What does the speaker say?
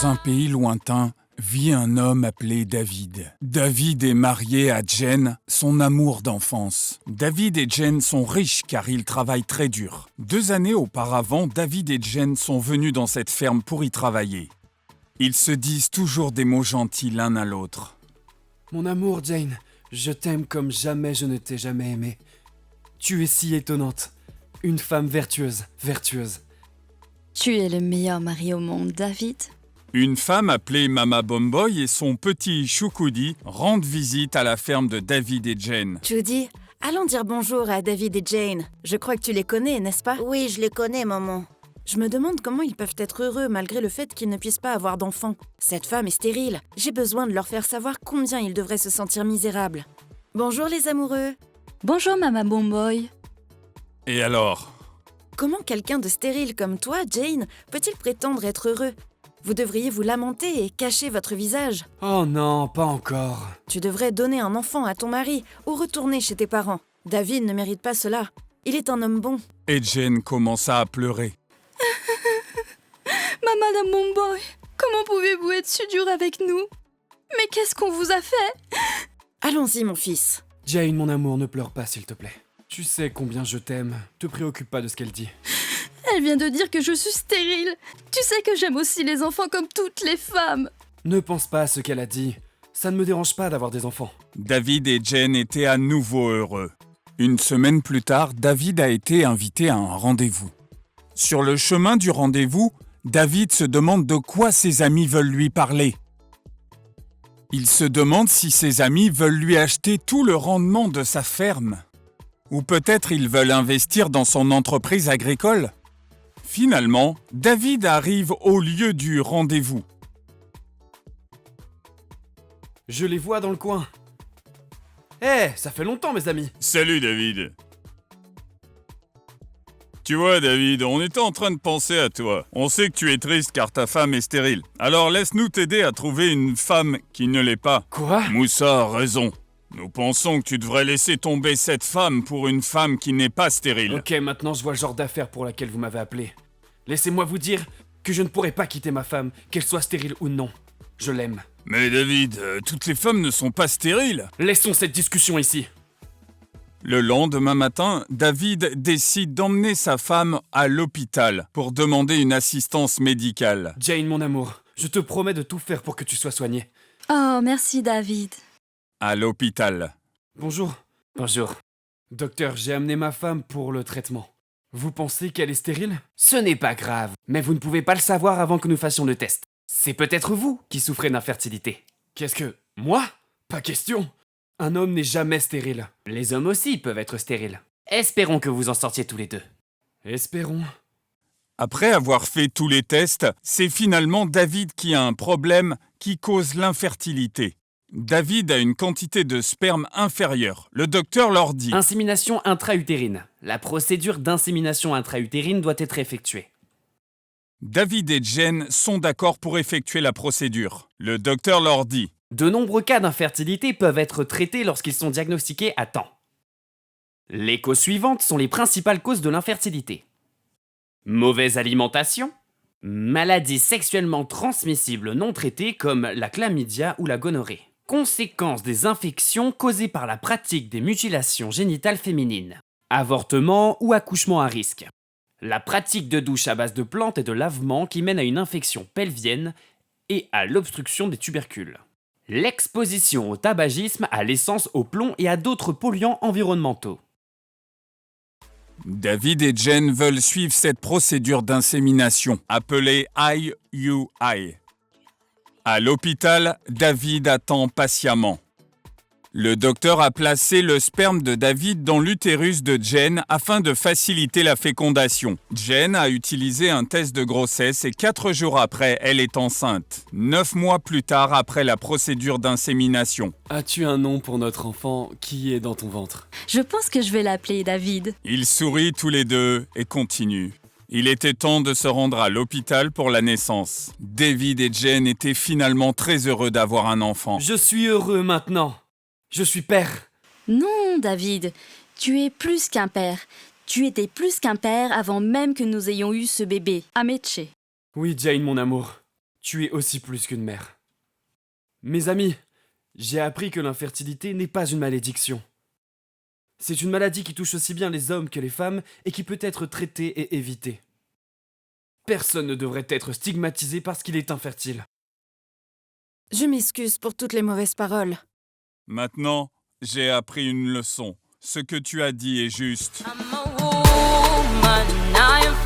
Dans un pays lointain, vit un homme appelé David. David est marié à Jen, son amour d'enfance. David et Jen sont riches car ils travaillent très dur. 2 années auparavant, David et Jen sont venus dans cette ferme pour y travailler. Ils se disent toujours des mots gentils l'un à l'autre. Mon amour, Jane, je t'aime comme jamais je ne t'ai jamais aimé. Tu es si étonnante. Une femme vertueuse. Tu es le meilleur mari au monde, David. Une femme appelée Mama Bomboy et son petit Choukudi rendent visite à la ferme de David et Jen. Judy, allons dire bonjour à David et Jane. Je crois que tu les connais, n'est-ce pas? Oui, je les connais, maman. Je me demande comment ils peuvent être heureux malgré le fait qu'ils ne puissent pas avoir d'enfants. Cette femme est stérile. J'ai besoin de leur faire savoir combien ils devraient se sentir misérables. Bonjour les amoureux. Bonjour, Mama Bomboy. Et alors? Comment quelqu'un de stérile comme toi, Jane, peut-il prétendre être heureux? Vous devriez vous lamenter et cacher votre visage. Oh non, pas encore. Tu devrais donner un enfant à ton mari ou retourner chez tes parents. David ne mérite pas cela. Il est un homme bon. Et Jen commença à pleurer. Madame Bomboy, comment pouvez-vous être si dur avec nous? Mais qu'est-ce qu'on vous a fait? Allons-y, mon fils. Jane, mon amour, ne pleure pas, s'il te plaît. Tu sais combien je t'aime. Te préoccupe pas de ce qu'elle dit. Elle vient de dire que je suis stérile. Tu sais que j'aime aussi les enfants comme toutes les femmes. Ne pense pas à ce qu'elle a dit. Ça ne me dérange pas d'avoir des enfants. David et Jen étaient à nouveau heureux. Une semaine plus tard, David a été invité à un rendez-vous. Sur le chemin du rendez-vous, David se demande de quoi ses amis veulent lui parler. Il se demande si ses amis veulent lui acheter tout le rendement de sa ferme. Ou peut-être ils veulent investir dans son entreprise agricole. Finalement, David arrive au lieu du rendez-vous. Je les vois dans le coin. Hé, ça fait longtemps, mes amis. Salut David. Tu vois David, on était en train de penser à toi. On sait que tu es triste car ta femme est stérile. Alors laisse-nous t'aider à trouver une femme qui ne l'est pas. Quoi? Moussa a raison. Nous pensons que tu devrais laisser tomber cette femme pour une femme qui n'est pas stérile. Ok, maintenant je vois le genre d'affaire pour laquelle vous m'avez appelé. Laissez-moi vous dire que je ne pourrai pas quitter ma femme, qu'elle soit stérile ou non. Je l'aime. Mais David, toutes les femmes ne sont pas stériles. Laissons cette discussion ici. Le lendemain matin, David décide d'emmener sa femme à l'hôpital pour demander une assistance médicale. Jane, mon amour, je te promets de tout faire pour que tu sois soignée. Oh, merci, David. À l'hôpital. Bonjour. Bonjour. Docteur, j'ai amené ma femme pour le traitement. Vous pensez qu'elle est stérile? Ce n'est pas grave, mais vous ne pouvez pas le savoir avant que nous fassions le test. C'est peut-être vous qui souffrez d'infertilité. Qu'est-ce que... Moi? Pas question. Un homme n'est jamais stérile. Les hommes aussi peuvent être stériles. Espérons que vous en sortiez tous les deux. Espérons. Après avoir fait tous les tests, c'est finalement David qui a un problème qui cause l'infertilité. David a une quantité de sperme inférieure. Le docteur leur dit... Insémination intra-utérine. La procédure d'insémination intra-utérine doit être effectuée. David et Jen sont d'accord pour effectuer la procédure. Le docteur leur dit... De nombreux cas d'infertilité peuvent être traités lorsqu'ils sont diagnostiqués à temps. Les causes suivantes sont les principales causes de l'infertilité. Mauvaise alimentation, maladies sexuellement transmissibles non traitées comme la chlamydia ou la gonorrhée. Conséquences des infections causées par la pratique des mutilations génitales féminines. Avortement ou accouchement à risque. La pratique de douche à base de plantes et de lavement qui mène à une infection pelvienne et à l'obstruction des tubercules. L'exposition au tabagisme, à l'essence, au plomb et à d'autres polluants environnementaux. David et Jen veulent suivre cette procédure d'insémination, appelée IUI. À l'hôpital, David attend patiemment. Le docteur a placé le sperme de David dans l'utérus de Jen afin de faciliter la fécondation. Jen a utilisé un test de grossesse et 4 jours après, elle est enceinte. 9 mois plus tard après la procédure d'insémination. As-tu un nom pour notre enfant qui est dans ton ventre? Je pense que je vais l'appeler David. Ils sourient tous les deux et continuent. Il était temps de se rendre à l'hôpital pour la naissance. David et Jen étaient finalement très heureux d'avoir un enfant. Je suis heureux maintenant. Je suis père. Non, David, tu es plus qu'un père. Tu étais plus qu'un père avant même que nous ayons eu ce bébé, Ameche. Oui, Jane, mon amour. tu es aussi plus qu'une mère. Mes amis, j'ai appris que l'infertilité n'est pas une malédiction. C'est une maladie qui touche aussi bien les hommes que les femmes et qui peut être traitée et évitée. Personne ne devrait être stigmatisé parce qu'il est infertile. Je m'excuse pour toutes les mauvaises paroles. Maintenant, j'ai appris une leçon. Ce que tu as dit est juste. I'm a woman, I am